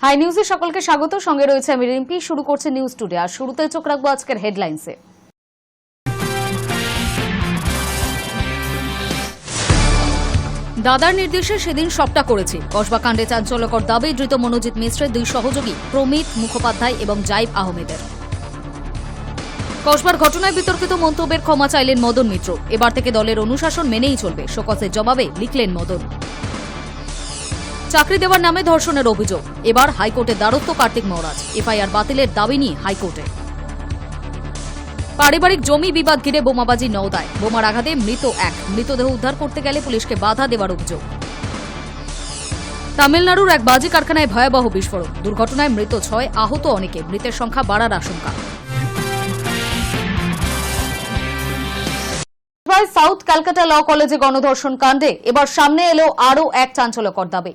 High নিউজে সকলকে স্বাগত। সঙ্গে রয়েছে আমি রিম্পি। শুরু করছে নিউজ টুডে। আর শুরুতে চোখ রাখবো আজকের হেডলাইন্সে। দাদার নির্দেশে সেদিন সবটা করেছি। কসবা কাণ্ডে চাঞ্চল্যকর দাবি ধৃত মনোজিৎ মিশ্রের দুই সহযোগী প্রমিত মুখোপাধ্যায় এবং জাইব আহমেদের। কসবার ঘটনায় বিতর্কিত মন্তব্যের ক্ষমা চাইলেন মদন মিত্র। এবার থেকে দলের অনুশাসন মেনেই চলবে, শোকজের জবাবে লিখলেন মদন। চাকরি দেওয়ার নামে ধর্ষণের অভিযোগ, এবার হাইকোর্টে দ্বারস্থ কার্তিক মহারাজ। এফআইআর বাতিলের দাবি নিয়ে হাইকোর্টে। পারিবারিক জমি বিবাদ ঘিরে বোমাবাজি নওদায়, বোমার আঘাতে মৃত এক, মৃতদেহ উদ্ধার করতে গেলে পুলিশকে বাধা দেওয়ার অভিযোগ। তামিলনাড়ুর এক বাজি কারখানায় ভয়াবহ বিস্ফোরণ, দুর্ঘটনায় মৃত 6, আহত অনেকে, মৃতের সংখ্যা বাড়ার আশঙ্কা। সাউথ ক্যালকাটা ল কলেজে গণধর্ষণ কাণ্ডে এবার সামনে এলো আরও এক চাঞ্চল্যকর দাবি।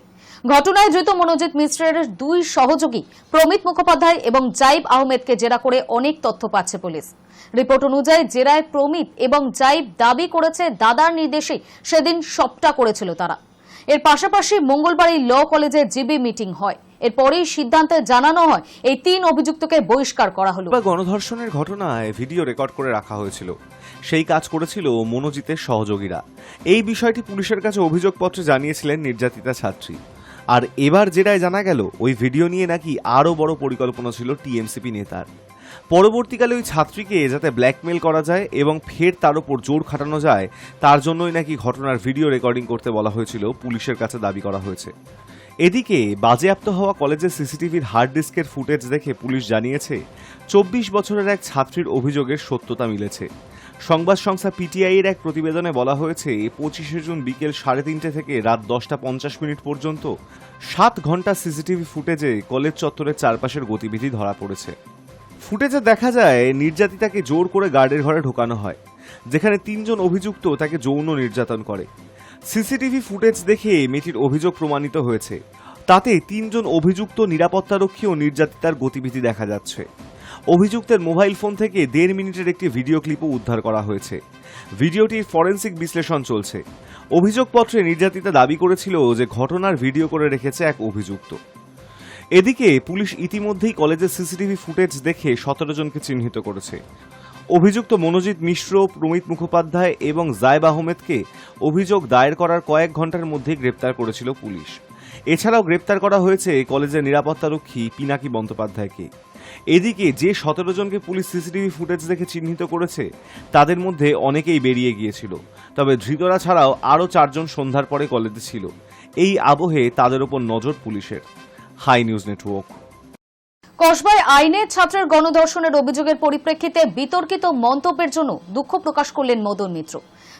ঘটনায় ধৃত মনোজিৎ মিশ্রের দুই সহযোগী প্রমিত মুখোপাধ্যায় এবং জাইব আহমেদকে জেরা করে অনেক তথ্য পাচ্ছে পুলিশ। রিপোর্ট অনুযায়ী জেরায় প্রমিত এবং জাইব দাবি করেছে দাদার নির্দেশে সেদিন সবটা করেছিল তারা। এর পাশাপাশি মঙ্গলবার এই ল কলেজে জিবি মিটিং হয়। এরপরেই সিদ্ধান্তে জানানো হয় এই 3 অভিযুক্তকে বহিষ্কার করা হলো। গণধর্ষণের ঘটনায় ভিডিও রেকর্ড করে রাখা হয়েছিল, সেই কাজ করেছিল মনোজিতের সহযোগীরা। এই বিষয়টি পুলিশের কাছে অভিযোগপত্রে জানিয়েছিলেন নির্যাতিতা ছাত্রী। আর এবার যেটাই জানা গেল, ওই ভিডিও নিয়ে নাকি আরও বড় পরিকল্পনা ছিল টিএমসিপি নেতার। পরবর্তীকালে ওই ছাত্রীকে যাতে ব্ল্যাকমেল করা যায় এবং ফের তার উপর জোর খাটানো যায়, তার জন্যই নাকি ঘটনার ভিডিও রেকর্ডিং করতে বলা হয়েছিল, পুলিশের কাছে দাবি করা হয়েছে। এদিকে বাজেয়াপ্ত হওয়া কলেজের সিসিটিভির হার্ড ডিস্কের ফুটেজ দেখে পুলিশ জানিয়েছে 24 বছরের এক ছাত্রীর অভিযোগের সত্যতা মিলেছে। সংবাদ সংস্থা পিটিআই এর এক প্রতিবেদনে বলা হয়েছে 25শে জুন বিকেল 3:30 থেকে রাত 10:50 পর্যন্ত 7 ঘন্টা সিসিটিভি ফুটেজে কলেজ চত্বরের চারপাশের গতিবিধি ধরা পড়েছে। ফুটেজে দেখা যায় নির্যাতিতাকে জোর করে গার্ডের ঘরে ঢোকানো হয়, যেখানে 3 জন অভিযুক্ত তাকে যৌন নির্যাতন করে। সিসিটিভি ফুটেজ দেখে মেয়েটির অভিযোগ প্রমাণিত হয়েছে। তাতে 3 জন অভিযুক্ত নিরাপত্তারক্ষী ও নির্যাতিতার গতিবিধি দেখা যাচ্ছে। অভিযুক্তের মোবাইল ফোন থেকে 1.5 মিনিটের একটি ভিডিও ক্লিপও উদ্ধার করা হয়েছে। ভিডিওটির ফরেনসিক বিশ্লেষণ চলছে। অভিযোগপত্রে নির্যাতিতা দাবি করেছিল যে ঘটনার ভিডিও করে রেখেছে এক অভিযুক্ত। এদিকে পুলিশ ইতিমধ্যেই কলেজের সিসিটিভি ফুটেজ দেখে 17 জনকে চিহ্নিত করেছে। অভিযুক্ত মনোজিৎ মিশ্র, প্রমিত মুখোপাধ্যায় এবং জাইব আহমেদকে অভিযোগ দায়ের করার কয়েক ঘন্টার মধ্যেই গ্রেপ্তার করেছিল পুলিশ। এছাড়াও গ্রেপ্তার করা হয়েছে কলেজের নিরাপত্তারক্ষী পিনাকি বন্দ্যোপাধ্যায়কে। এদিকে যে 17 জনকে পুলিশ সিসিটিভি ফুটেজ দেখে চিহ্নিত করেছে, তাদের মধ্যে অনেকেই বেরিয়ে গিয়েছিল। তবে ধৃতরা ছাড়াও আরও 4 জন সন্ধ্যার পরে কলেজে ছিল। এই আবহে তাদের ওপর নজর পুলিশের। High news network. কসবায় আইনের ছাত্রের গণধর্ষণের অভিযোগের পরিপ্রেক্ষিতে বিতর্কিত মন্তব্যের জন্য দুঃখ প্রকাশ করলেন মদন মিত্র।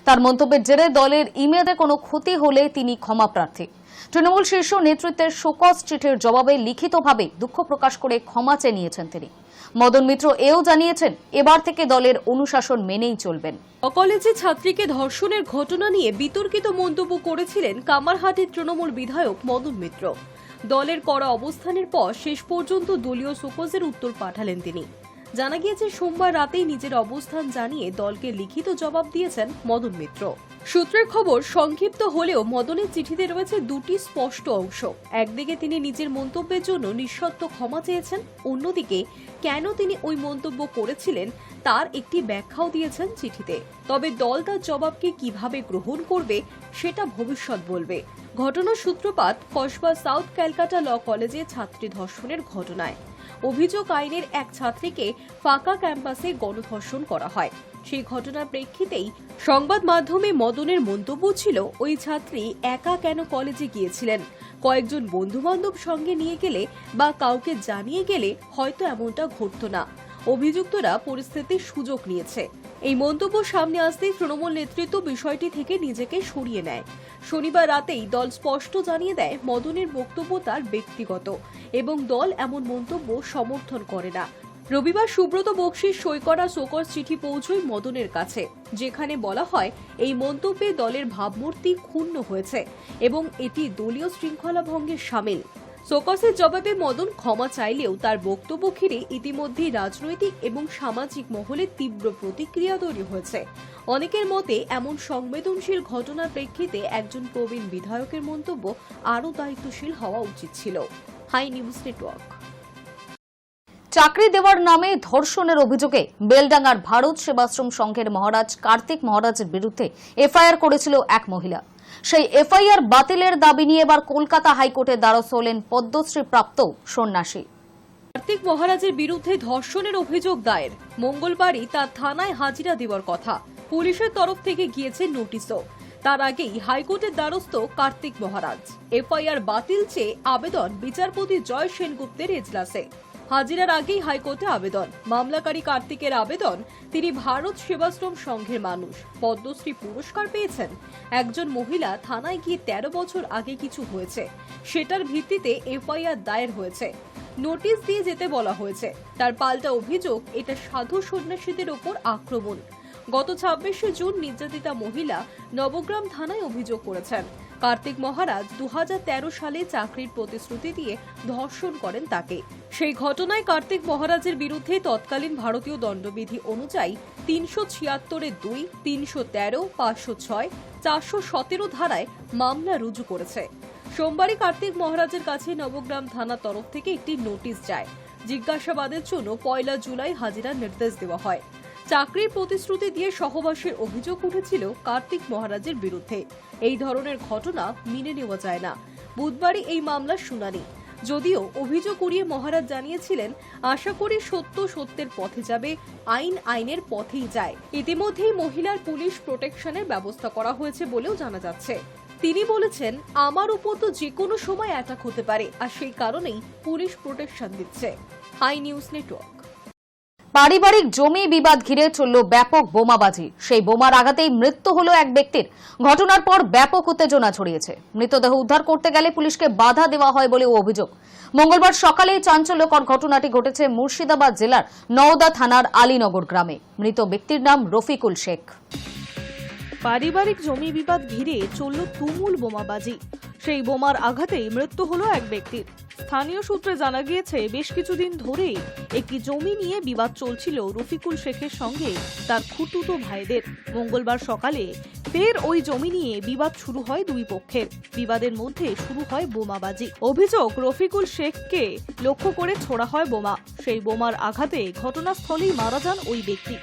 তার মন্তব্যের জেরে দলের ইমেজে কোনো ক্ষতি হলে তিনি ক্ষমা প্রার্থী। তৃণমূল শীর্ষ নেতৃত্বের শোকজ চিঠির জবাবে লিখিতভাবে দুঃখ প্রকাশ করে ক্ষমা চেয়ে নিয়েছেন তিনি। মদন মিত্র এও জানিয়েছেন এবার থেকে দলের অনুশাসন মেনেই চলবেন। কলেজে ছাত্রীকে ধর্ষণের ঘটনা নিয়ে বিতর্কিত মন্তব্য করেছিলেন কামারহাটির তৃণমূল বিধায়ক মদন মিত্র। দলের কড়া অবস্থানের পর শেষ পর্যন্ত দলীয় শোকজের উত্তর পাঠালেন তিনি। জানা গিয়েছে সোমবার রাতেই নিজের অবস্থান জানিয়ে দলকে লিখিত জবাব দিয়েছেন মদন মিত্র। সূত্রের খবর, সংক্ষিপ্ত হলেও মদনের চিঠিতে রয়েছে 2টি স্পষ্ট অংশ। একদিকে তিনি নিজের মন্তব্যের জন্য নিঃশর্ত ক্ষমা চেয়েছেন, অন্যদিকে কেন তিনি ওই মন্তব্য করেছিলেন তার একটি ব্যাখ্যাও দিয়েছেন চিঠিতে। তবে দল তার জবাবকে কিভাবে গ্রহণ করবে সেটা ভবিষ্যৎ বলবে। ঘটনার সূত্রপাত কসবা সাউথ ক্যালকাটা ল কলেজে ছাত্রী ধর্ষণের ঘটনায়। অভিযোগ আইনের এক ছাত্রীকে ফাঁকা ক্যাম্পাসে গণধর্ষণ করা হয়। সেই ঘটনার প্রেক্ষিতেই সংবাদ মাধ্যমে মদনের মন্তব্য ছিল, ওই ছাত্রী একা কেন কলেজে গিয়েছিলেন, কয়েকজন বন্ধু-বান্ধব সঙ্গে নিয়ে গেলে বা কাউকে জানিয়ে গেলে হয়তো এমনটা ঘটতো না। অভিযুক্তরা পরিস্থিতির সুযোগ নিয়েছে। এই মন্তব্য সামনে আসতেই তৃণমূল নেতৃত্ব বিষয়টি থেকে নিজেকে সরিয়ে নেয়। শনিবার রাতেই দল স্পষ্ট জানিয়ে দেয় মদনের বক্তব্য তার ব্যক্তিগত এবং দল এমন মন্তব্য সমর্থন করে না। রবিবার সুব্রত বক্সির সই করা শোকজ চিঠি পৌঁছয় মদনের কাছে, যেখানে বলা হয় এই মন্তব্যে দলের ভাবমূর্তি ক্ষুণ্ণ হয়েছে এবং এটি দলীয় শৃঙ্খলা ভঙ্গের শামিল। শোকজের জবাবে মদন ক্ষমা চাইলেও তার বক্তব্য ঘিরে ইতিমধ্যেই রাজনৈতিক এবং সামাজিক মহলে তীব্র প্রতিক্রিয়া তৈরি হয়েছে। অনেকের মতে এমন সংবেদনশীল ঘটনার প্রেক্ষিতে একজন প্রবীণ বিধায়কের মন্তব্য আরও দায়িত্বশীল হওয়া উচিত ছিল। Hi news network. চাকরি দেওয়ার নামে ধর্ষণের অভিযোগে বেলডাঙ্গার ভারত সেবাশ্রম সংঘের মহারাজ কার্তিক মহারাজের বিরুদ্ধে এফআইআর করেছিল এক মহিলা। সেই এফআইআর বাতিলের দাবি নিয়ে এবার কলকাতা হাইকোর্টের দ্বারস্থ হলেন পদ্মশ্রী প্রাপ্ত সন্ন্যাসী। কার্তিক মহারাজের বিরুদ্ধে ধর্ষণের অভিযোগ দায়ের। মঙ্গলবারই তার থানায় হাজিরা দেওয়ার কথা। পুলিশের তরফ থেকে গিয়েছে নোটিশও। তার আগেই হাইকোর্টের দ্বারস্থ কার্তিক মহারাজ। এফআইআর বাতিল চেয়ে আবেদন বিচারপতি জয় সেনগুপ্তের এজলাসে। হাজিরার আগেই হাইকোর্টে আবেদন। মামলাকারী কার্তিকের আবেদন, তিনি ভারত সেবাশ্রম সংঘের মানুষ, পদ্মশ্রী পুরস্কার পেয়েছেন। একজন মহিলা থানায় গিয়ে 13 বছর আগে কিছু হয়েছে, সেটার ভিত্তিতে এফআইআর দায়ের হয়েছে। নোটিশ দিয়ে যেতে বলা হয়েছে। তার পাল্টা অভিযোগ, এটা সাধু সন্ন্যাসীদের ওপর আক্রমণ। গত 26শে জুন নির্যাতিতা মহিলা নবগ্রাম থানায় অভিযোগ করেছেন কার্তিক মহারাজ 2013 সালে চাকরির প্রতিশ্রুতি দিয়ে ধর্ষণ করেন তাকে। সেই ঘটনায় কার্তিক মহারাজের বিরুদ্ধে তৎকালীন ভারতীয় দণ্ডবিধি অনুযায়ী 376-2, 313, 506, 417 ধারায় মামলা রুজু করেছে। সোমবারই কার্তিক মহারাজের কাছে নবগ্রাম থানার তরফ থেকে একটি নোটিশ যায়। জিজ্ঞাসাবাদের জন্য 1 জুলাই হাজিরার নির্দেশ দেওয়া হয়। চাকরির প্রতিশ্রুতি দিয়ে সহবাসের অভিযোগ উঠেছিল কার্তিক মহারাজের বিরুদ্ধে। এই ধরনের ঘটনা মেনে নেওয়া যায় না। বুধবারই এই মামলার শুনানি। যদিও অভিযোগ উড়িয়ে মহারাজ জানিয়েছিলেন, আশা করি সত্য সত্যের পথে যাবে, আইন আইনের পথেই যায়। ইতিমধ্যেই মহিলার পুলিশ প্রোটেকশনের ব্যবস্থা করা হয়েছে বলেও জানা যাচ্ছে। তিনি বলেছেন, আমার উপর তো যে কোনো সময় অ্যাটাক হতে পারে, আর সেই কারণেই পুলিশ প্রোটেকশন দিচ্ছে। Hi news network. পারিবারিক জমি বিবাদ ঘিরে চলল ব্যাপক বোমাবাজি। সেই বোমার আঘাতেই মৃত্যু হলো এক ব্যক্তির। ঘটনার পর ব্যাপক উত্তেজনা ছড়িয়েছে। মৃতদেহ উদ্ধার করতে গেলে পুলিশকে বাধা দেওয়া হয় বলেও অভিযোগ। মঙ্গলবার সকালে চাঞ্চল্যকর ঘটনাটি ঘটেছে মুর্শিদাবাদ জেলার নওদা থানার আলীনগর গ্রামে। মৃত ব্যক্তির নাম রফিকুল শেখ। পারিবারিক জমি বিবাদ ঘিরে চলল তুমুল বোমাবাজি। সেই বোমার আঘাতেই মৃত্যু হলো এক ব্যক্তির। স্থানীয় সূত্রে জানা গিয়েছে, বেশ কিছুদিন ধরেই একটি জমি নিয়ে বিবাদ চলছিল রফিকুল শেখের সঙ্গে তার খুঁতুতো ভাইদের। মঙ্গলবার সকালে ফের ওই জমি নিয়ে বিবাদ শুরু হয় দুই পক্ষের। বিবাদের মধ্যে শুরু হয় বোমাবাজি। অভিযোগ, রফিকুল শেখকে লক্ষ্য করে ছোড়া হয় বোমা। সেই বোমার আঘাতে ঘটনাস্থলেই মারা যান ওই ব্যক্তি।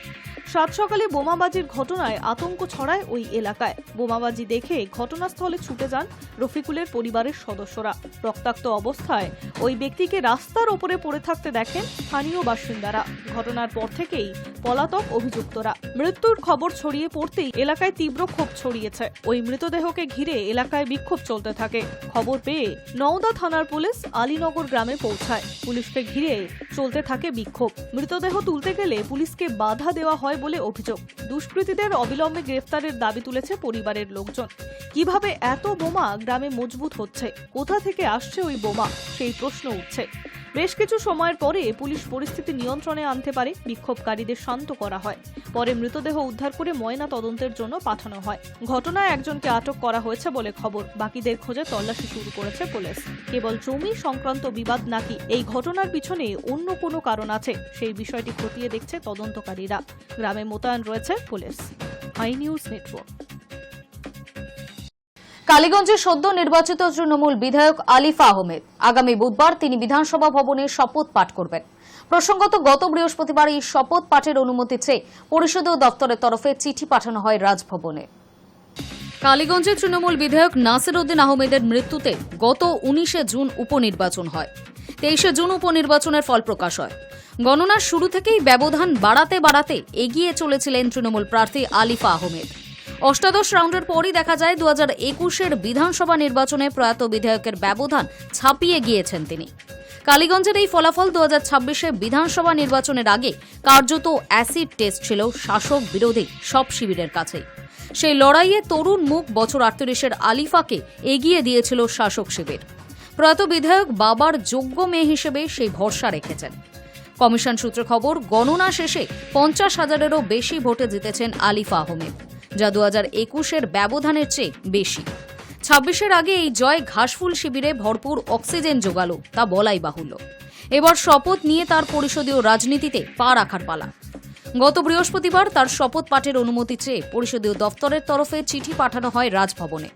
সাত সকালে বোমাবাজির ঘটনায় আতঙ্ক ছড়ায় ওই এলাকায়। বোমাবাজি দেখে ঘটনাস্থলে ছুটে যান রফিকুলের পরিবারের সদস্যরা। রক্তাক্ত অবস্থায় ওই ব্যক্তিকে রাস্তার ওপরে পড়ে থাকতে দেখেন স্থানীয় বাসিন্দারা। ঘটনার পর থেকেই পলাতক অভিযুক্তরা। মৃত্যুর খবর ছড়িয়ে পড়তেই এলাকায় তীব্র ক্ষোভ ছড়িয়েছে। ওই মৃতদেহকে ঘিরে এলাকায় বিক্ষোভ চলতে থাকে। খবর পেয়ে নওদা থানার পুলিশ আলীনগর গ্রামে পৌঁছায়। পুলিশকে ঘিরে চলতে থাকে বিক্ষোভ। মৃতদেহ তুলতে গেলে পুলিশকে বাধা দেওয়া হয় বলে অভিযোগ। দুষ্কৃতীদের অবিলম্বে গ্রেফতারের দাবি তুলেছে পরিবারের লোকজন। কিভাবে এত বোমা গ্রামে মজবুত হচ্ছে, কোথা থেকে আসছে ওই বোমা, সেই প্রশ্ন উঠছে। বেশ কিছু সময়ের পরে পুলিশ পরিস্থিতি নিয়ন্ত্রণে আনতে পারে। বিক্ষোভকারীদের শান্ত করা হয়। পরে মৃতদেহ উদ্ধার করে ময়না তদন্তের জন্য পাঠানো হয়। ঘটনায় একজনকে আটক করা হয়েছে বলে খবর। বাকিদের খোঁজে তল্লাশি শুরু করেছে পুলিশ। কেবল জমি সংক্রান্ত বিবাদ নাকি এই ঘটনার পিছনে অন্য কোনো কারণ আছে, সেই বিষয়টি খতিয়ে দেখছে তদন্তকারীরা। গ্রামে মোতায়েন রয়েছে পুলিশ। High news network. কালীগঞ্জে সদ্য নির্বাচিত তৃণমূল বিধায়ক আলিফা আহমেদ আগামী বুধবার তিনি বিধানসভা ভবনে শপথ পাঠ করবেন। প্রসঙ্গত, গত বৃহস্পতিবার এই শপথ পাঠের অনুমতি চেয়ে পরিষদীয় দপ্তরের তরফে চিঠি পাঠানো হয় রাজভবনে। কালীগঞ্জে তৃণমূল বিধায়ক নাসির উদ্দিন আহমেদের মৃত্যুতে গত 19শে জুন উপনির্বাচন হয়। 23শে জুন উপনির্বাচনের ফল প্রকাশ হয়। গণনার শুরু থেকেই ব্যবধান বাড়াতে বাড়াতে এগিয়ে চলেছিলেন তৃণমূল প্রার্থী আলিফা আহমেদ। অষ্টাদশ রাউন্ডের পরই দেখা যায় 2021-এর বিধানসভা নির্বাচনে প্রয়াত বিধায়কের ব্যবধান ছাপিয়ে গিয়েছেন তিনি। কালীগঞ্জের এই ফলাফল 2026-এ বিধানসভা নির্বাচনের আগে কার্যত অ্যাসিড টেস্ট ছিল শাসক বিরোধী সব শিবিরের কাছেই। সেই লড়াইয়ে তরুণ মুখ বছর 38-এর আলিফাকে এগিয়ে দিয়েছিল শাসক শিবির। প্রয়াত বিধায়ক বাবার যোগ্য মেয়ে হিসেবে সেই ভরসা রেখেছেন। কমিশন সূত্রে খবর, গণনা শেষে 50,000-এরও বেশি ভোটে জিতেছেন আলিফা আহমেদ, যা 2021-এর ব্যবধানের চেয়ে বেশি। 26-এর আগে এই জয় ঘাসফুল শিবিরে ভরপুর অক্সিজেন জোগালো, তা বলাই বাহুল্য। এবার শপথ নিয়ে তার পরিষদীয় রাজনীতিতে পা রাখার পালা। গত বৃহস্পতিবার তার শপথ পাঠের অনুমতি চেয়ে পরিষদীয় দফতরের তরফে চিঠি পাঠানো হয় রাজভবনে।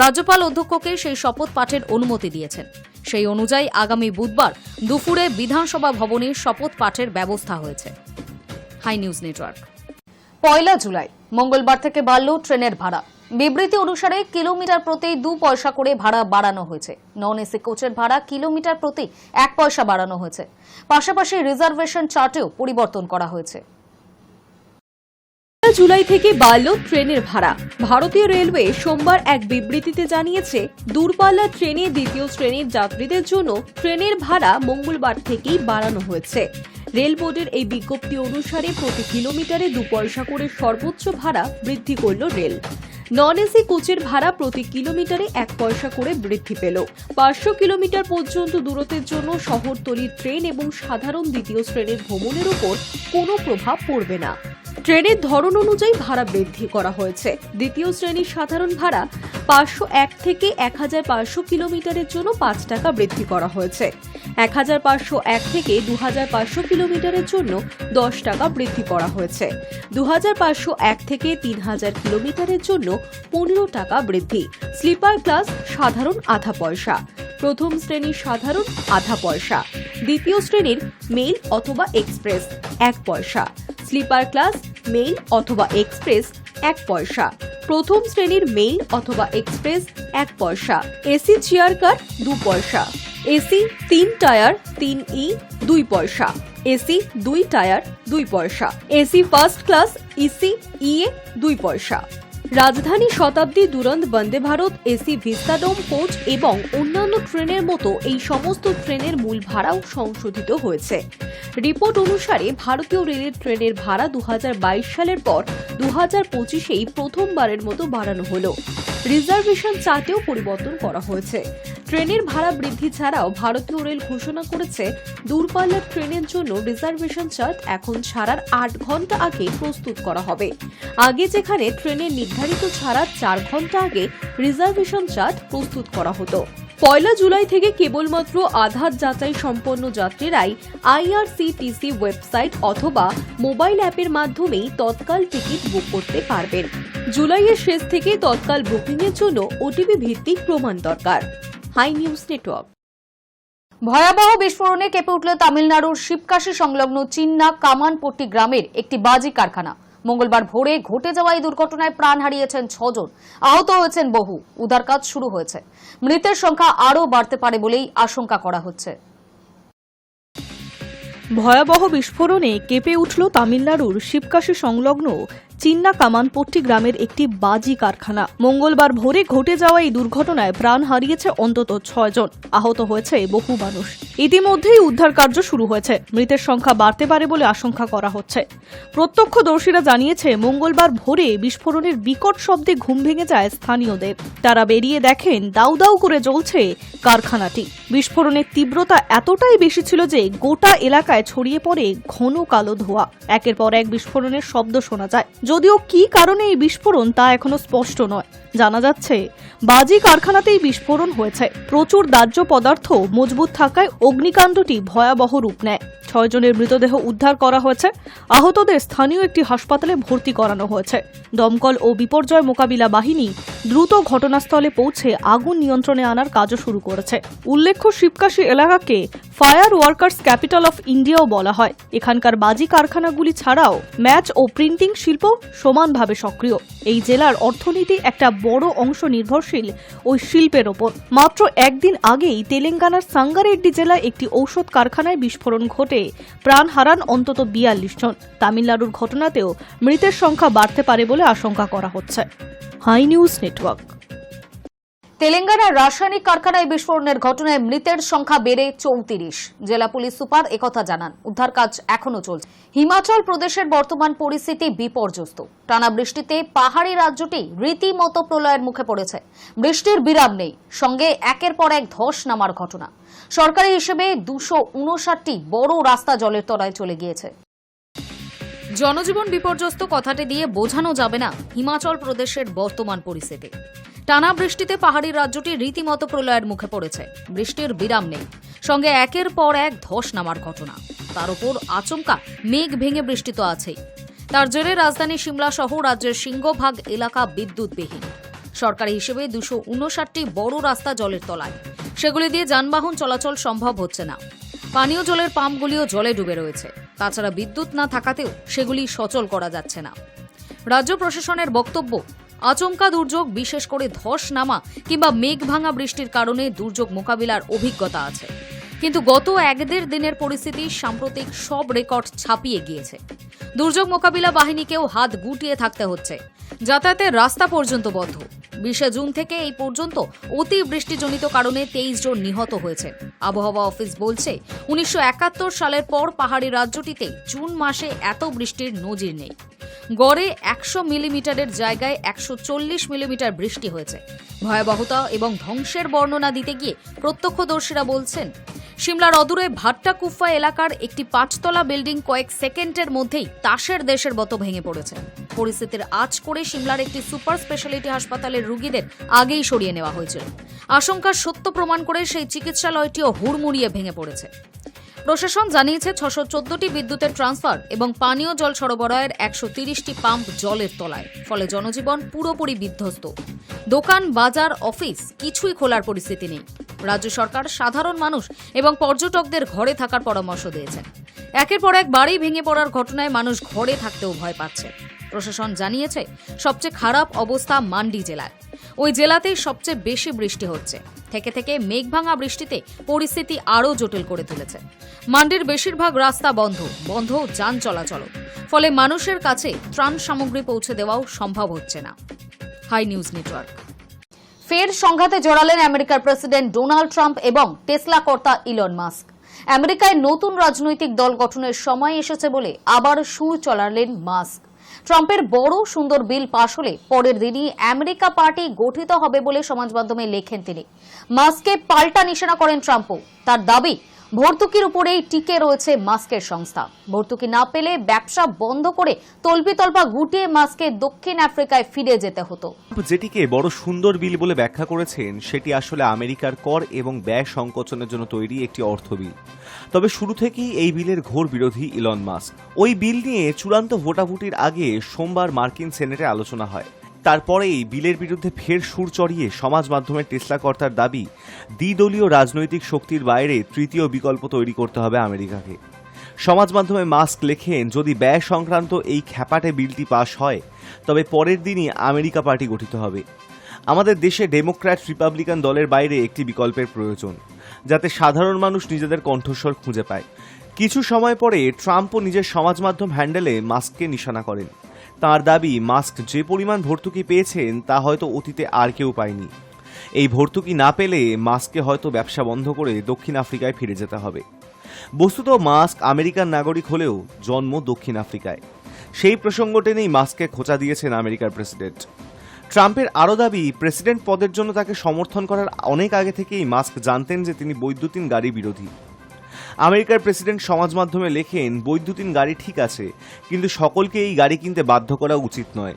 রাজ্যপাল অধ্যক্ষকে সেই শপথ পাঠের অনুমতি দিয়েছেন। সেই অনুযায়ী আগামী বুধবার দুপুরে বিধানসভা ভবনে শপথ পাঠের ব্যবস্থা হয়েছে। High news network. 1 জুলাই মঙ্গলবার থেকে বাড়ল ট্রেনের ভাড়া। বিবৃতি অনুসারে কিলোমিটার প্রতি 2 পয়সা করে ভাড়া বাড়ানো হয়েছে। নন এসি কোচের ভাড়া কিলোমিটার প্রতি 1 পয়সা বাড়ানো হয়েছে। পাশাপাশি রিজার্ভেশন চার্টেও পরিবর্তন করা হয়েছে। জুলাই থেকে বাড়ল ট্রেনের ভাড়া। ভারতীয় রেলওয়ে সোমবার এক বিবৃতিতে জানিয়েছে, দূরপাল্লা ট্রেনে দ্বিতীয় শ্রেণীর যাত্রীদের জন্য ট্রেনের ভাড়া মঙ্গলবার থেকেই বাড়ানো হয়েছে। রেল বোর্ডের এই বিজ্ঞপ্তি অনুসারে প্রতি কিলোমিটারে 2 পয়সা করে সর্বোচ্চ ভাড়া বৃদ্ধি করল রেল। নন এসি কোচের ভাড়া প্রতি কিলোমিটারে 1 পয়সা করে বৃদ্ধি পেল। 500 কিলোমিটার পর্যন্ত দূরত্বের জন্য শহরতলির ট্রেন এবং সাধারণ দ্বিতীয় শ্রেণীর ভ্রমণের উপর কোনো প্রভাব পড়বে না। ট্রেনের ধরন অনুযায়ী ভাড়া বৃদ্ধি করা হয়েছে। দ্বিতীয় শ্রেণীর সাধারণ ভাড়া 501 থেকে 1500 কিলোমিটারের জন্য 5 টাকা বৃদ্ধি করা হয়েছে। 1501 থেকে 2500 কিলোমিটারের জন্য 10 টাকা বৃদ্ধি করা হয়েছে। 2501 থেকে 3000 কিলোমিটারের জন্য 15 টাকা বৃদ্ধি। স্লিপার ক্লাস সাধারণ আধা পয়সা, প্রথম শ্রেণীর সাধারণ আধা পয়সা, দ্বিতীয় শ্রেণীর মেইল অথবা এক্সপ্রেস 1 পয়সা, স্লিপার ক্লাস মেইল অথবা এক্সপ্রেস 1 পয়সা, প্রথম শ্রেণীর মেইল অথবা এক্সপ্রেস 1 পয়সা, এসি চেয়ার কার 2 পয়সা, এসি 3 টায়ার 3E 2 পয়সা, এসি 2 টায়ার 2 পয়সা, এসি ফার্স্ট ক্লাস ইসি ইএ 2 পয়সা। রাজধানী শতাব্দী, দুরন্ত, Vande Bharat, AC Vistadome coach এবং অন্যান্য ট্রেনের মতো এই সমস্ত ট্রেনের মূল ভাড়াও সংশোধিত হয়েছে। রিপোর্ট অনুসারে ভারতীয় রেলের ট্রেনের ভাড়া 2022 সালের পর 2025-এই প্রথমবারের মতো বাড়ানো হলো। রিজার্ভেশন চার্টেও পরিবর্তন করা হয়েছে। ট্রেনের ভাড়া বৃদ্ধি ছাড়াও ভারতীয় রেল ঘোষণা করেছে, দূরপাল্লার ট্রেনের জন্য রিজার্ভেশন চার্ট এখন ছাড়ার 8 ঘন্টা আগে প্রস্তুত করা হবে। আগে যেখানে ট্রেনের নির্ধারিত ছাড়ার 4 ঘন্টা আগে রিজার্ভেশন চার্ট প্রস্তুত করা হতো। 1 জুলাই থেকে কেবলমাত্র আধার যাচাই সম্পন্ন যাত্রীরাই আইআরসিটিসি ওয়েবসাইট অথবা মোবাইল অ্যাপের মাধ্যমেই তৎকাল টিকিট বুক করতে পারবেন। জুলাইয়ের শেষ থেকে তৎকাল বুকিংয়ের জন্য ওটিপি ভিত্তিক প্রমাণ দরকার। Hi news network. ভয়াবহ বিস্ফোরণে কেঁপে উঠল তামিলনাড়ুর শিবকাশী সংলগ্ন চিন্না কামানপট্টি গ্রামের একটি বাজি কারখানা। মঙ্গলবার ভোরে ঘটে যাওয়া এই দুর্ঘটনায় প্রাণ হারিয়েছেন 6 জন, আহত হয়েছেন বহু। উদ্ধার কাজ শুরু হয়েছে। মৃতের সংখ্যা আরও বাড়তে পারে বলেই আশঙ্কা করা হচ্ছে। ভয়াবহ বিস্ফোরণে কেঁপে উঠল তামিলনাড়ুর শিবকাশী সংলগ্ন চিন্না কামানপট্টি গ্রামের একটি বাজি কারখানা। মঙ্গলবার ভোরে ঘটে যাওয়া এই দুর্ঘটনায় প্রাণ হারিয়েছে অন্তত 6 জন, আহত হয়েছে বহু মানুষ। ইতিমধ্যেই উদ্ধার কার্য শুরু হয়েছে। মৃতের সংখ্যা বাড়তে পারে বলে আশঙ্কা করা হচ্ছে। প্রত্যক্ষদর্শীরা জানিয়েছে, মঙ্গলবার ভোরে বিস্ফোরণের বিকট শব্দে ঘুম ভেঙে যায় স্থানীয়দের। তারা বেরিয়ে দেখেন দাউ দাউ করে জ্বলছে কারখানাটি। বিস্ফোরণের তীব্রতা এতটাই বেশি ছিল যে গোটা এলাকায় ছড়িয়ে পড়ে ঘন কালো ধোঁয়া। একের পর এক বিস্ফোরণের শব্দ শোনা যায়। যদিও কি কারণে এই বিস্ফোরণ তা এখনো স্পষ্ট নয়। জানা যাচ্ছে, বাজি কারখানাতেই বিস্ফোরণ হয়েছে। প্রচুর দাহ্য পদার্থ মজবুত থাকায় অগ্নিকাণ্ডটি ভয়াবহ রূপ নেয়। 6 জনের মৃতদেহ উদ্ধার করা হয়েছে। আহতদের স্থানীয় একটি হাসপাতালে ভর্তি করানো হয়েছে। দমকল ও বিপর্যয় মোকাবিলা বাহিনী দ্রুত ঘটনাস্থলে পৌঁছে আগুন নিয়ন্ত্রণে আনার কাজও শুরু করেছে। উল্লেখ্য, শিবকাশী এলাকাকে ফায়ার ওয়ার্কার্স ক্যাপিটাল অফ ইন্ডিয়াও বলা হয়। এখানকার বাজি কারখানাগুলি ছাড়াও ম্যাচ ও প্রিন্টিং শিল্প সমানভাবে সক্রিয়। এই জেলার অর্থনীতি একটা বড় অংশ নির্ভরশীল ওই শিল্পের ওপর। মাত্র একদিন আগেই তেলেঙ্গানার সাঙ্গারেড্ডি জেলায় একটি ঔষধ কারখানায় বিস্ফোরণ ঘটে প্রাণ হারান অন্তত 42 জন। তামিলনাড়ুর ঘটনাতেও মৃতের সংখ্যা বাড়তে পারে বলে আশঙ্কা করা হচ্ছে। Hi news network. তেলেঙ্গানার রাসায়নিক কারখানায় বিস্ফোরণের ঘটনায় মৃতের সংখ্যা বেড়ে 34। জেলা পুলিশ সুপার একথা জানান। উদ্ধার কাজ এখনো চলছে। হিমাচল প্রদেশের বর্তমান পরিস্থিতি বিপর্যস্ত। টানা বৃষ্টিতে পাহাড়ি রাজ্যটি রীতিমতো প্রলয়ের মুখে পড়েছে। বৃষ্টির বিরাম নেই, সঙ্গে একের পর এক ধস নামার ঘটনা। সরকারি হিসেবে 259টি বড় রাস্তা জলের তলায় চলে গিয়েছে। জনজীবন বিপর্যস্ত কথাটি দিয়ে বোঝানো যাবে না হিমাচল প্রদেশের বর্তমান পরিস্থিতি। টানা বৃষ্টিতে পাহাড়ি রাজ্যটি রীতিমতো প্রলয়ের মুখে পড়েছে। বৃষ্টির বিরাম নেই, সঙ্গে একের পর এক ধস নামার ঘটনা। তার উপর আচমকা মেঘ ভেঙে বৃষ্টি তো আছেই। তার জেরে রাজধানী সিমলা সহ রাজ্যের সিংহভাগ এলাকা বিদ্যুৎবিহীন। সরকারি হিসেবে 259টি বড় রাস্তা জলের তলায়। সেগুলি দিয়ে যানবাহন চলাচল সম্ভব হচ্ছে না। পানীয় জলের পাম্পগুলিও জলে ডুবে রয়েছে। তাছাড়া বিদ্যুৎ না থাকাতেও সেগুলি সচল করা যাচ্ছে না। রাজ্য প্রশাসনের বক্তব্য, আচমকা দুর্যোগ, বিশেষ করে ধস নামা কিংবা মেঘ ভাঙা বৃষ্টির কারণে দুর্যোগ মোকাবিলার অভিজ্ঞতা আছে, কিন্তু গত 1-1.5 দিনের পরিস্থিতি সাম্প্রতিক সব রেকর্ড ছাপিয়ে গিয়েছে। দুর্যোগ মোকাবিলা বাহিনীকেও হাত গুটিয়ে থাকতে হচ্ছে। যাতায়াতের রাস্তা পর্যন্ত বন্ধ। 20 জুন থেকে এই পর্যন্ত অতি বৃষ্টিজনিত কারণে 23 জন নিহত হয়েছে। আবহাওয়া অফিস বলছে 1971 সালের পর পাহাড়ি রাজ্যটিতে জুন মাসে এত বৃষ্টির নজির নেই। গড়ে 100 মিলিমিটারের জায়গায় 140 মিলিমিটার বৃষ্টি হয়েছে। ভয়াবহতা এবং ধ্বংসের বর্ণনা দিতে গিয়ে প্রত্যক্ষদর্শীরা বলছেন, সিমলার অদূরে ভাট্টাকুফা এলাকার একটি 5তলা বিল্ডিং কয়েক সেকেন্ডের মধ্যেই তাসের দেশের মতো ভেঙে পড়েছে। পরিস্থিতির আঁচ করে সিমলার একটি সুপার স্পেশালিটি হাসপাতালের রোগীদের আগেই সরিয়ে নেওয়া হয়েছিল। আশঙ্কার সত্য প্রমাণ করে সেই চিকিৎসালয়টিও হুড়মুড়িয়ে ভেঙে পড়েছে। প্রশাসন জানিয়েছে 614টি বিদ্যুতের ট্রান্সফার এবং পানীয় জল সরবরাহের 130টি পাম্প জলের তলায়। ফলে জনজীবন পুরোপুরি বিধ্বস্ত। দোকান, বাজার, অফিস কিছুই খোলার পরিস্থিতি নেই। রাজ্য সরকার সাধারণ মানুষ এবং পর্যটকদের ঘরে থাকার পরামর্শ দিয়েছেন। একের পর এক বাড়ি ভেঙে পড়ার ঘটনায় মানুষ ঘরে থাকতেও ভয় পাচ্ছে। প্রশাসন জানিয়েছে সবচেয়ে খারাপ অবস্থা মান্ডি জেলায়। ওই জেলাতেই সবচেয়ে বেশি বৃষ্টি হচ্ছে। থেকে থেকে মেঘভাঙা বৃষ্টিতে পরিস্থিতি আরও জটিল করে তুলেছে। মান্ডির বেশিরভাগ রাস্তা বন্ধ যান চলাচল। ফলে মানুষের কাছে ত্রাণ সামগ্রী পৌঁছে দেওয়াও সম্ভব হচ্ছে না। Hi news network. ফের সংঘাতে জড়ালেন আমেরিকার প্রেসিডেন্ট ডোনাল্ড ট্রাম্প এবং টেসলা কর্তা ইলন মাস্ক। আমেরিকায় নতুন রাজনৈতিক দল গঠনের সময় এসেছে বলে আবার সুর চড়ালেন মাস্ক। ট্রাম্পের বড় সুন্দর বিল পাশ হলে পরের দিনই আমেরিকা পার্টি গঠিত হবে বলে সমাজ মাধ্যমে লেখেন তিনি। মাস্ককে পাল্টা নিশানা করেন ট্রাম্পও। তার দাবি, ভর্তুকির উপরেই টিকে রয়েছে মাস্কের সংস্থা। ভর্তুকি না পেলে ব্যবসা বন্ধ করে তল্পিতল্পা গুটিয়ে মাস্ককে দক্ষিণ আফ্রিকায় ফিরে যেতে হতো। যেটিকে বড় সুন্দর বিল বলে ব্যাখ্যা করেছেন, সেটি আসলে আমেরিকার কর এবং ব্যয় সংকোচনের জন্য তৈরি একটি অর্থ বিল। তবে শুরু থেকেই এই বিলের ঘোর বিরোধী ইলন মাস্ক। ওই বিল নিয়ে চূড়ান্ত ভোটাভুটির আগে সোমবার মার্কিন সেনেটে আলোচনা হয়। তারপরেই বিলের বিরুদ্ধে ফের সুর চড়িয়ে সমাজ মাধ্যমে টেসলা কর্তার দাবি, দ্বিদলীয় রাজনৈতিক শক্তির বাইরে তৃতীয় বিকল্প তৈরি করতে হবে আমেরিকাকে। সমাজ মাধ্যমে মাস্ক লেখেন, যদি ব্যয় সংক্রান্ত এই খ্যাপাটে বিলটি পাশ হয় তবে পরের দিনই আমেরিকা পার্টি গঠিত হবে। আমাদের দেশে ডেমোক্র্যাট রিপাবলিকান দলের বাইরে একটি বিকল্পের প্রয়োজন, যাতে সাধারণ মানুষ নিজেদের কণ্ঠস্বর খুঁজে পায়। কিছু সময় পরে ট্রাম্পও নিজের সমাজ মাধ্যম হ্যান্ডেলে মাস্ককে নিশানা করেন। তাঁর দাবি, মাস্ক যে পরিমাণ ভর্তুকি পেয়েছেন তা হয়তো অতীতে আর কেউ পায়নি। এই ভর্তুকি না পেলে মাস্ককে হয়তো ব্যবসা বন্ধ করে দক্ষিণ আফ্রিকায় ফিরে যেতে হবে। বস্তুত মাস্ক আমেরিকান নাগরিক হলেও জন্ম দক্ষিণ আফ্রিকায়। সেই প্রসঙ্গ টেনেই মাস্ককে খোঁচা দিয়েছেন আমেরিকার প্রেসিডেন্ট। ট্রাম্পের আরও দাবি, প্রেসিডেন্ট পদের জন্য তাকে সমর্থন করার অনেক আগে থেকেই মাস্ক জানতেন যে তিনি বৈদ্যুতিন গাড়ি বিরোধী। আমেরিকার প্রেসিডেন্ট সমাজ মাধ্যমে লেখেন, বৈদ্যুতিন গাড়ি ঠিক আছে, কিন্তু সকলকে এই গাড়ি কিনতে বাধ্য করা উচিত নয়।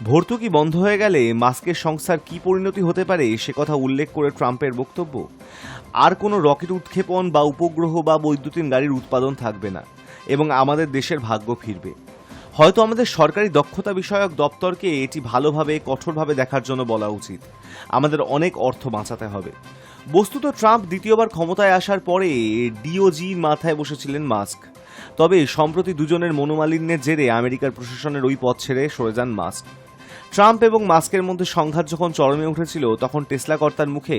ভর্তুকি বন্ধ হয়ে গেলে মাস্কের সংস্থার কী পরিণতি হতে পারে সে কথা উল্লেখ করে ট্রাম্পের বক্তব্য, আর কোনো রকেট উৎক্ষেপণ বা উপগ্রহ বা বৈদ্যুতিন গাড়ির উৎপাদন থাকবে না এবং আমাদের দেশের ভাগ্য ফিরবে। হয়তো আমাদের সরকারি দক্ষতা বিষয়ক দপ্তরকে এটি ভালোভাবে, কঠোরভাবে দেখার জন্য বলা উচিত। আমাদের অনেক অর্থ বাঁচাতে হবে। বস্তুত ট্রাম্প দ্বিতীয়বার ক্ষমতায় আসার পরে ডিওজি মাথায় বসেছিলেন মাস্ক। তবে সম্প্রতি দুজনের মনোমালিন্যের জেরে আমেরিকার প্রশাসনের ওই পদ ছেড়ে সরে যান মাস্ক। ট্রাম্প এবং মাস্কের মধ্যে সংঘাত যখন চরমে উঠেছিল, তখন টেসলা কর্তার মুখে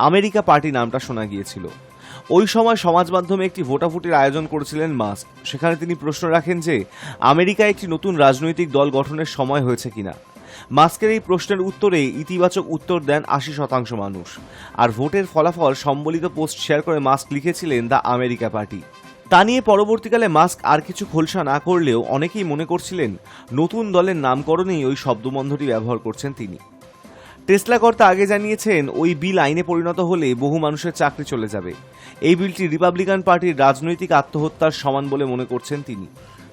আমেরিকা পার্টি নামটা শোনা গিয়েছিল। ওই সময় সমাজ মাধ্যমে একটি ভোটাভুটির আয়োজন করেছিলেন মাস্ক। সেখানে তিনি প্রশ্ন রাখেন যে আমেরিকায় একটি নতুন রাজনৈতিক দল গঠনের সময় হয়েছে কিনা। মাস্কের এই প্রশ্নের উত্তরে ইতিবাচক উত্তর দেন 80% মানুষ। আর ভোটের ফলাফল সম্বলিত পোস্ট শেয়ার করে মাস্ক লিখেছিলেন দ্য আমেরিকা পার্টি। তা নিয়ে পরবর্তীকালে মাস্ক আর কিছু খোলসা না করলেও অনেকেই মনে করছিলেন নতুন দলের নামকরণেই ওই শব্দবন্ধটি ব্যবহার করছেন তিনি। টেসলা কর্তা আগে জানিয়েছেন, ওই বিল আইনে পরিণত হলে বহু মানুষের চাকরি চলে যাবে। এই বিলটি রিপাবলিকান পার্টির রাজনৈতিক আত্মহত্যার সমান বলে মনে করছেন তিনি।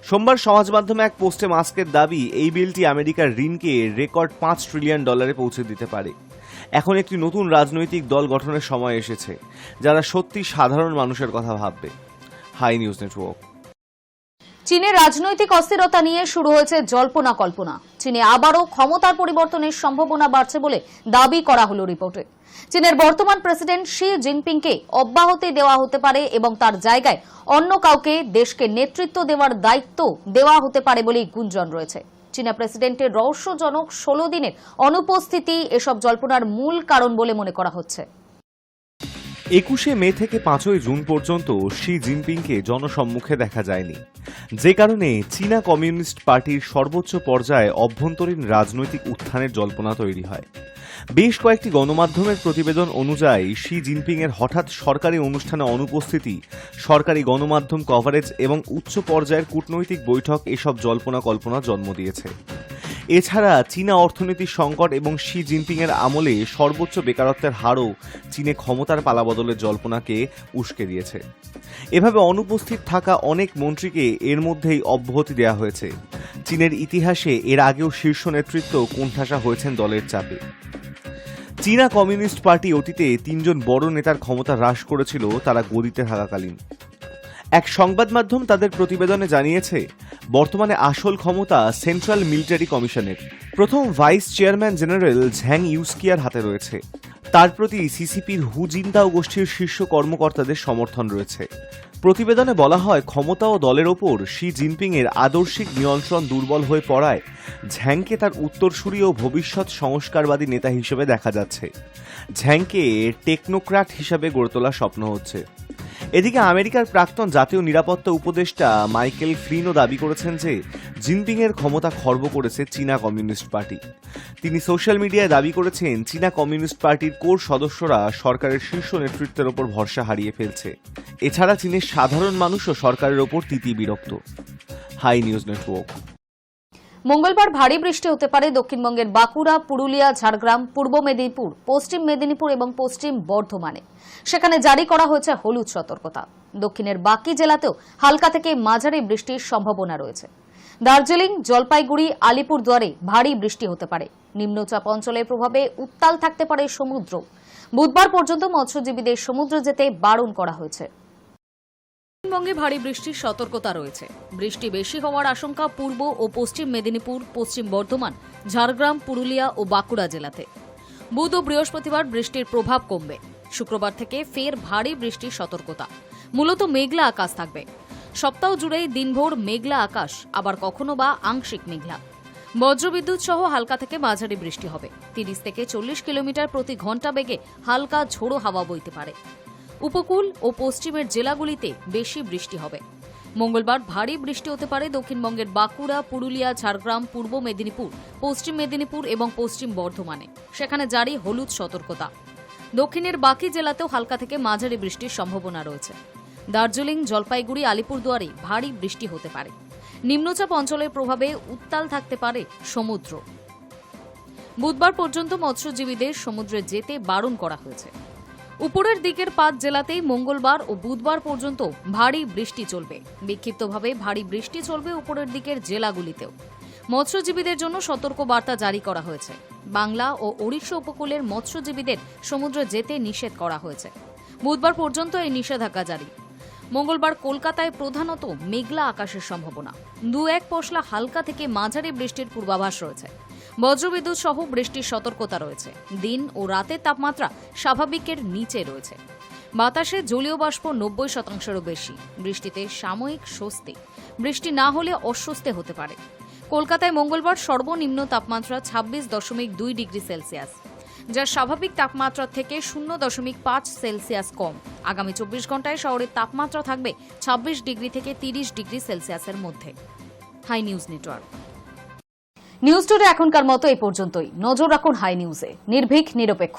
সোমবার সমাজ মাধ্যমে এক পোস্টে মাস্কের দাবি, এই বিলটি আমেরিকার ঋণকে রেকর্ড $5 ট্রিলিয়ন পৌঁছে দিতে পারে। এখন একটি নতুন রাজনৈতিক দল গঠনের সময় এসেছে, যারা সত্যি সাধারণ মানুষের কথা ভাববে। Hi news network. চীনের রাজনৈতিক অস্থিরতা নিয়ে শুরু হয়েছে জল্পনা কল্পনা। চীনে আবারও ক্ষমতার পরিবর্তনের সম্ভাবনা বাড়ছে বলে দাবি করা হলো রিপোর্টে। চীনের বর্তমান প্রেসিডেন্ট শি জিনপিংকে অব্যাহতি দেওয়া হতে পারে এবং তার জায়গায় অন্য কাউকে দেশকে নেতৃত্ব দেওয়ার দায়িত্ব দেওয়া হতে পারে বলেই গুঞ্জন রয়েছে। চীনা প্রেসিডেন্টের রহস্যজনক 16 দিনের অনুপস্থিতি এসব জল্পনার মূল কারণ বলে মনে করা হচ্ছে। 21শে মে থেকে 5ই জুন পর্যন্ত শি জিনপিংকে জনসম্মুখে দেখা যায়নি, যে কারণে চীনা কমিউনিস্ট পার্টির সর্বোচ্চ পর্যায়ে অভ্যন্তরীণ রাজনৈতিক উত্থানের জল্পনা তৈরি হয়। বেশ কয়েকটি গণমাধ্যমের প্রতিবেদন অনুযায়ী শি জিনপিংয়ের হঠাৎ সরকারি অনুষ্ঠানে অনুপস্থিতি, সরকারি গণমাধ্যম কভারেজ এবং উচ্চ পর্যায়ের কূটনৈতিক বৈঠক এসব জল্পনা কল্পনা জন্ম দিয়েছে। এছাড়া চীনা অর্থনীতির সংকট এবং শি জিনপিংয়ের আমলে সর্বোচ্চ বেকারত্বের হারও চীনে ক্ষমতার পালাবদলের জল্পনাকে উস্কে দিয়েছে। এভাবে অনুপস্থিত থাকা অনেক মন্ত্রীকে এর মধ্যেই অব্যাহতি দেওয়া হয়েছে। চীনের ইতিহাসে এর আগেও শীর্ষ নেতৃত্ব কোণঠাসা হয়েছেন দলের চাপে। চীনা কমিউনিস্ট পার্টি অতীতে 3 জন বড় নেতার ক্ষমতা হ্রাস করেছিল তারা গদিতে থাকাকালীন। এক সংবাদ মাধ্যম তাদের প্রতিবেদনে জানিয়েছে, বর্তমানে আসল ক্ষমতা সেন্ট্রাল মিলিটারি কমিশনের প্রথম ভাইস চেয়ারম্যান জেনারেল ঝ্যাং ইউস্কিয়ার হাতে রয়েছে। তার প্রতি সিসিপির হু জিনতাও গোষ্ঠীর শীর্ষ কর্মকর্তাদের সমর্থন রয়েছে। প্রতিবেদনে বলা হয়, ক্ষমতা ও দলের ওপর শি জিনপিংয়ের আদর্শিক নিয়ন্ত্রণ দুর্বল হয়ে পড়ায় ঝ্যাংকে তার উত্তরসূরি ও ভবিষ্যৎ সংস্কারবাদী নেতা হিসেবে দেখা যাচ্ছে। ঝ্যাংকে টেকনোক্র্যাট হিসাবে গড়ে তোলার স্বপ্ন হচ্ছে। এদিকে আমেরিকার প্রাক্তন জাতীয় নিরাপত্তা উপদেষ্টা মাইকেল ফ্লিনও দাবি করেছেন যে জিনপিংয়ের ক্ষমতা খর্ব করেছে চীনা কমিউনিস্ট পার্টি। তিনি সোশ্যাল মিডিয়ায় দাবি করেছেন, চীনা কমিউনিস্ট পার্টির কোর সদস্যরা সরকারের শীর্ষ নেতৃত্বের ওপর ভরসা হারিয়ে ফেলছে। এছাড়া চীনের সাধারণ মানুষও সরকারের ওপর তিতি বিরক্ত। Hi news network. মঙ্গলবার ভারী বৃষ্টি হতে পারে দক্ষিণবঙ্গের বাঁকুড়া, পুরুলিয়া, ঝাড়গ্রাম, পূর্ব মেদিনীপুর, পশ্চিম মেদিনীপুর এবং পশ্চিম বর্ধমানে। সেখানে জারি করা হয়েছে হলুদ সতর্কতা। দক্ষিণের বাকি জেলাতেও হালকা থেকে মাঝারি বৃষ্টির সম্ভাবনা রয়েছে। দার্জিলিং, জলপাইগুড়ি, আলিপুরদুয়ারে ভারী বৃষ্টি হতে পারে। নিম্নচাপ অঞ্চলের প্রভাবে উত্তাল থাকতে পারে সমুদ্র। বুধবার পর্যন্ত মৎস্যজীবীদের সমুদ্রে যেতে বারণ করা হয়েছে। পশ্চিমবঙ্গে ভারী বৃষ্টির সতর্কতা রয়েছে। বৃষ্টি বেশি হওয়ার আশঙ্কা পূর্ব ও পশ্চিম মেদিনীপুর, পশ্চিম বর্ধমান, ঝাড়গ্রাম, পুরুলিয়া ও বাঁকুড়া জেলাতে। বুধ ও বৃহস্পতিবার বৃষ্টির প্রভাব কমবে। শুক্রবার থেকে ফের ভারী বৃষ্টির সতর্কতা। মূলত মেঘলা আকাশ থাকবে। সপ্তাহ জুড়েই দিনভর মেঘলা আকাশ, আবার কখনো বা আংশিক মেঘলা। বজ্রবিদ্যুৎ সহ হালকা থেকে মাঝারি বৃষ্টি হবে। 30 থেকে 40 কিলোমিটার প্রতি ঘন্টা বেগে হালকা ঝোড়ো হাওয়া বইতে পারে। উপকূল ও পশ্চিমের জেলাগুলিতে বেশি বৃষ্টি হবে। মঙ্গলবার ভারী বৃষ্টি হতে পারে দক্ষিণবঙ্গের বাঁকুড়া, পুরুলিয়া, ঝাড়গ্রাম, পূর্ব মেদিনীপুর, পশ্চিম মেদিনীপুর এবং পশ্চিম বর্ধমানে। সেখানে জারি হলুদ সতর্কতা। দক্ষিণের বাকি জেলাতেও হালকা থেকে মাঝারি বৃষ্টির সম্ভাবনা রয়েছে। দার্জিলিং, জলপাইগুড়ি, আলিপুরদুয়ারে ভারী বৃষ্টি হতে পারে। নিম্নচাপ অঞ্চলের প্রভাবে উত্তাল থাকতে পারে সমুদ্র। বুধবার পর্যন্ত মৎস্যজীবীদের সমুদ্রে যেতে বারণ করা হয়েছে। উপরের দিকের 5 জেলাতেই মঙ্গলবার ও বুধবার পর্যন্ত ভারী বৃষ্টি চলবে। বিক্ষিপ্তভাবে ভারী বৃষ্টি চলবে উপরের দিকের জেলাগুলিতেও। মৎস্যজীবীদের জন্য সতর্ক বার্তা জারি করা হয়েছে। বাংলা ও ওড়িশা উপকূলের মৎস্যজীবীদের সমুদ্রে যেতে নিষেধ করা হয়েছে। বুধবার পর্যন্ত এই নিষেধাজ্ঞা জারি। মঙ্গলবার কলকাতায় প্রধানত মেঘলা আকাশের সম্ভাবনা। 2-1 পশলা হালকা থেকে মাঝারি বৃষ্টির পূর্বাভাস রয়েছে। বজ্রবিদ্যুৎ সহ বৃষ্টির সতর্কতা রয়েছে। দিন ও রাতের তাপমাত্রা স্বাভাবিকের নিচে রয়েছে। বাতাসে জলীয় বাষ্প 90%-এরও বেশি। বৃষ্টিতে সাময়িক স্বস্তি। বৃষ্টি না হলে অস্বস্তি হতে পারে। কলকাতায় মঙ্গলবার সর্বনিম্ন তাপমাত্রা 26.2 ডিগ্রি সেলসিয়াস, যা স্বাভাবিক তাপমাত্রা থেকে 0.5 সেলসিয়াস কম। আগামী 24 ঘন্টায় শহরের তাপমাত্রা থাকবে 26 ডিগ্রি থেকে 30 ডিগ্রি সেলসিয়াসের মধ্যে। Hi news network. News today এখনকার মতো এই পর্যন্তই। নজর রাখুন হাই নিউজে। নির্ভীক, নিরপেক্ষ।